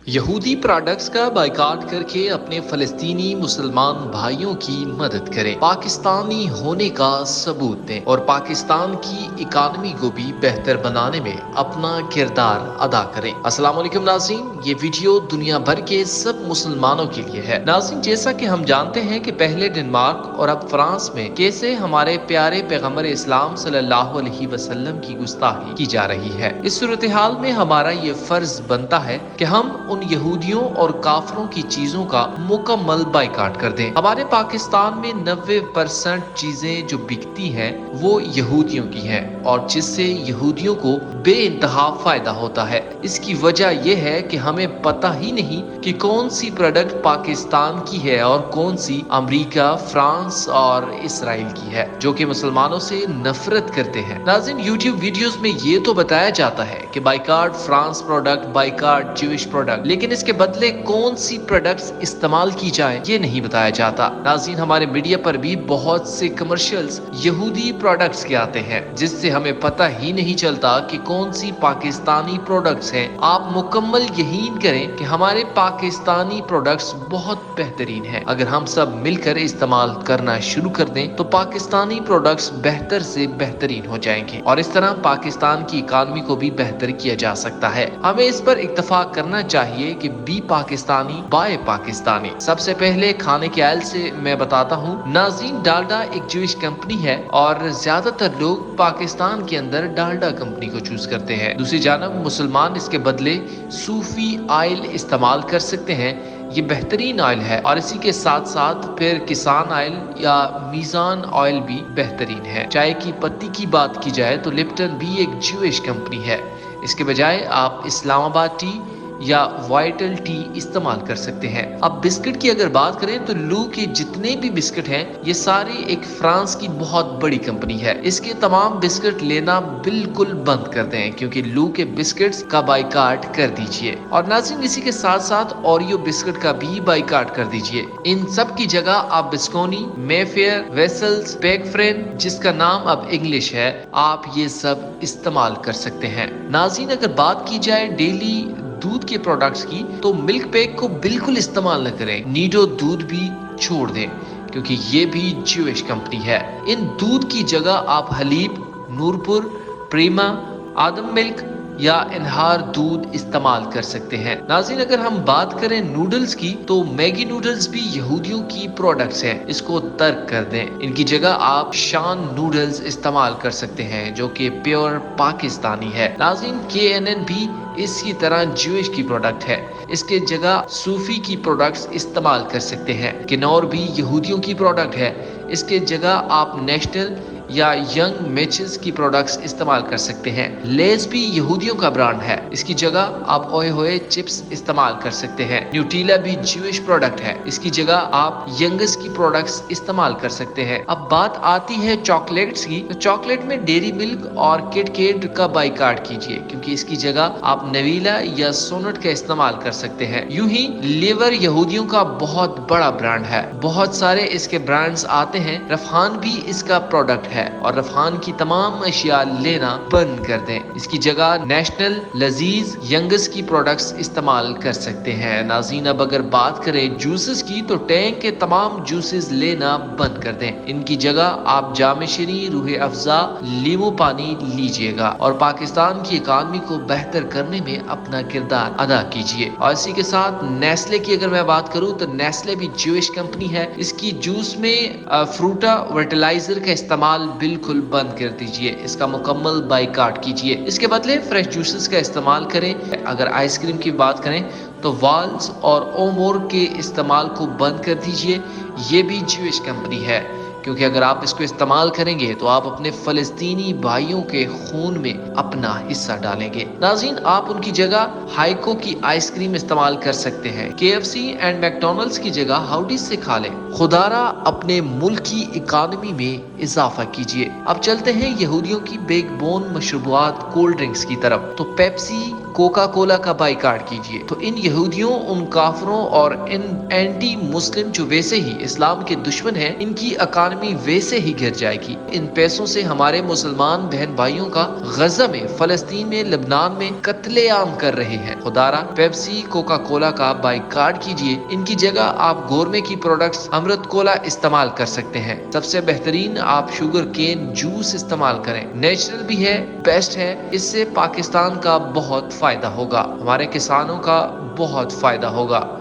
یہودی پروڈکٹس کا بائیکاٹ کر کے اپنے فلسطینی مسلمان بھائیوں کی مدد کریں، پاکستانی ہونے کا ثبوت دیں اور پاکستان کی اکانومی کو بھی بہتر بنانے میں اپنا کردار ادا کریں۔ السلام علیکم ناظرین، یہ ویڈیو دنیا بھر کے سب مسلمانوں کے لیے ہے۔ ناظرین، جیسا کہ ہم جانتے ہیں کہ پہلے ڈنمارک اور اب فرانس میں کیسے ہمارے پیارے پیغمبر اسلام صلی اللہ علیہ وسلم کی گستاخی کی جا رہی ہے، اس صورتحال میں ہمارا یہ فرض بنتا ہے کہ ہم ان یہودیوں اور کافروں کی چیزوں کا مکمل بائیکاٹ کر دیں۔ ہمارے پاکستان میں 90% چیزیں جو بکتی ہیں وہ یہودیوں کی ہیں، اور جس سے یہودیوں کو بے انتہا فائدہ ہوتا ہے۔ اس کی وجہ یہ ہے کہ ہمیں پتہ ہی نہیں کہ کون سی پروڈکٹ پاکستان کی ہے اور کون سی امریکہ، فرانس اور اسرائیل کی ہے، جو کہ مسلمانوں سے نفرت کرتے ہیں۔ ناظرین، یوٹیوب ویڈیوز میں یہ تو بتایا جاتا ہے کہ بائیکاٹ فرانس پروڈکٹ، بائیکاٹ جوش پروڈکٹ، لیکن اس کے بدلے کون سی پروڈکٹس استعمال کی جائے یہ نہیں بتایا جاتا۔ ناظرین، ہمارے میڈیا پر بھی بہت سے کمرشلز یہودی پروڈکٹس کے آتے ہیں، جس سے ہمیں پتہ ہی نہیں چلتا کہ کون سی پاکستانی پروڈکٹس ہیں۔ آپ مکمل یقین کریں کہ ہمارے پاکستانی پروڈکٹس بہت بہترین ہیں۔ اگر ہم سب مل کر استعمال کرنا شروع کر دیں تو پاکستانی پروڈکٹس بہتر سے بہترین ہو جائیں گے، اور اس طرح پاکستان کی اکانومی کو بھی بہتر کیا جا سکتا ہے۔ ہمیں اس پر اتفاق کرنا چاہیے کہ بی پاکستانی بائے پاکستانی۔ سب سے پہلے کھانے کے آئل سے میں بتاتا ہوں۔ ناظرین، ڈالڈا ایک جوش کمپنی ہے اور زیادہ تر لوگ پاکستان کے اندر ڈالڈا کمپنی کو چوز کرتے ہیں۔ دوسری جانب مسلمان اس کے بدلے صوفی آئل استعمال کر سکتے ہیں، یہ بہترین آئل ہے، اور اسی کے ساتھ ساتھ پھر کسان آئل یا میزان آئل بھی بہترین ہے۔ چائے کی پتی کی بات کی جائے تو لپٹن بھی ایک جوش کمپنی ہے، اس کے بجائے آپ اسلام آباد ٹی یا وائٹل ٹی استعمال کر سکتے ہیں۔ اب بسکٹ کی اگر بات کریں تو لو کے جتنے بھی بسکٹ ہیں یہ ساری ایک فرانس کی بہت بڑی کمپنی ہے۔ اس کے تمام بسکٹ لینا بالکل بند کر دیں، کیونکہ لو کے بسکٹس کا بائیکاٹ کر دیجئے، اور ناظرین اسی کے ساتھ ساتھ اوریو بسکٹ کا بھی بائیکاٹ کر دیجئے۔ ان سب کی جگہ آپ بسکونی، مے فیئر، ویسلز، پیک فرین، جس کا نام اب انگلش ہے، آپ یہ سب استعمال کر سکتے ہیں۔ ناظرین، اگر بات کی جائے ڈیلی دودھ کے پروڈکٹس کی تو ملک پیک کو بالکل استعمال نہ کریں، نیڈو دودھ بھی چھوڑ دیں، کیونکہ یہ بھی جوش کمپنی ہے۔ ان دودھ کی جگہ آپ حلیب، نورپور، پریما، آدم ملک یا انہار دودھ استعمال کر سکتے ہیں۔ ناظرین، اگر ہم بات کریں نوڈلز کی تو میگی نوڈلز بھی یہودیوں کی پروڈکٹس ہیں، اس کو ترک کر دیں۔ ان کی جگہ آپ شان نوڈلز استعمال کر سکتے ہیں، جو کہ پیور پاکستانی ہے۔ ناظرین، KNN بھی اسی طرح جوش کی پروڈکٹ ہے، اس کے جگہ صوفی کی پروڈکٹس استعمال کر سکتے ہیں۔ کنور بھی یہودیوں کی پروڈکٹ ہے، اس کے جگہ آپ نیشنل یا ینگ میچز کی پروڈکٹس استعمال کر سکتے ہیں۔ لیز بھی یہودیوں کا برانڈ ہے، اس کی جگہ آپ اوئے ہوئے چپس استعمال کر سکتے ہیں۔ نیوٹیلا بھی جوش پروڈکٹ ہے، اس کی جگہ آپ ینگز کی پروڈکٹس استعمال کر سکتے ہیں۔ اب بات آتی ہے چاکلیٹس کی، تو چاکلیٹ میں ڈیری ملک اور کٹ کیٹ کا بائیکاٹ کیجیے، کیونکہ اس کی جگہ آپ نویلا یا سونٹ کا استعمال کر سکتے ہیں۔ یوں ہی لیور یہودیوں کا بہت بڑا برانڈ ہے، بہت سارے اس کے برانڈز آتے ہیں۔ رفحان بھی اس کا پروڈکٹ ہے، اور رفحان کی تمام اشیاء لینا بند کر دیں، اس کی جگہ نیشنل، لذیذ، ینگز کی پروڈکٹس استعمال کر سکتے ہیں۔ ناظرین، اب اگر بات کریں جوسز کی تو ٹینک کے تمام جوسز لینا بند کر دیں، ان کی جگہ آپ جام شری، روح افزا، لیمو پانی لیجئے گا، اور پاکستان کی اکانومی کو بہتر کرنے میں اپنا کردار ادا کیجئے۔ اور اسی کے ساتھ نیسلے کی اگر میں بات کروں تو نیسلے بھی جوش کمپنی ہے، اس کی جوس میں فروٹا فرٹیلائزر کا استعمال بالکل بند کر دیجئے، اس کا مکمل بائیکاٹ کیجئے، اس کے بدلے فریش جوسز کا استعمال کریں۔ اگر آئس کریم کی بات کریں تو والز اور اومور کے استعمال کو بند کر دیجئے، یہ بھی جوش کمپنی ہے، کیونکہ اگر آپ اس کو استعمال کریں گے تو آپ اپنے فلسطینی بھائیوں کے خون میں اپنا حصہ ڈالیں گے۔ ناظرین، آپ ان کی جگہ ہائیکو کی آئس کریم استعمال کر سکتے ہیں۔ KFC اینڈ میکڈونلڈز کی جگہ ہاؤڈی سے کھا لیں۔ خدارا اپنے ملک کی اکانومی میں اضافہ کیجیے۔ اب چلتے ہیں یہودیوں کی بیک بون مشروبات کولڈ ڈرنکس کی طرف، تو پیپسی، کوکا کولا کا بائیکاٹ کیجیے۔ تو ان یہودیوں، ان کافروں اور ان اینٹی مسلم جو ویسے ہی اسلام کے دشمن ہیں، ان کی اکانومی ویسے ہی گر جائے گی۔ ان پیسوں سے ہمارے مسلمان بہن بھائیوں کا غزہ میں، فلسطین میں، لبنان میں قتل عام کر رہے ہیں۔ خدارا پیپسی، کوکا کولا کا بائیکاٹ کیجیے۔ ان کی جگہ آپ گورمے کی پروڈکٹس امرت کولا استعمال کر سکتے ہیں۔ سب سے بہترین آپ شوگر کین جوس استعمال کریں، نیچرل بھی ہے، بیسٹ ہے۔ اس سے پاکستان کا بہت فائدہ ہوگا، ہمارے کسانوں کا بہت فائدہ ہوگا۔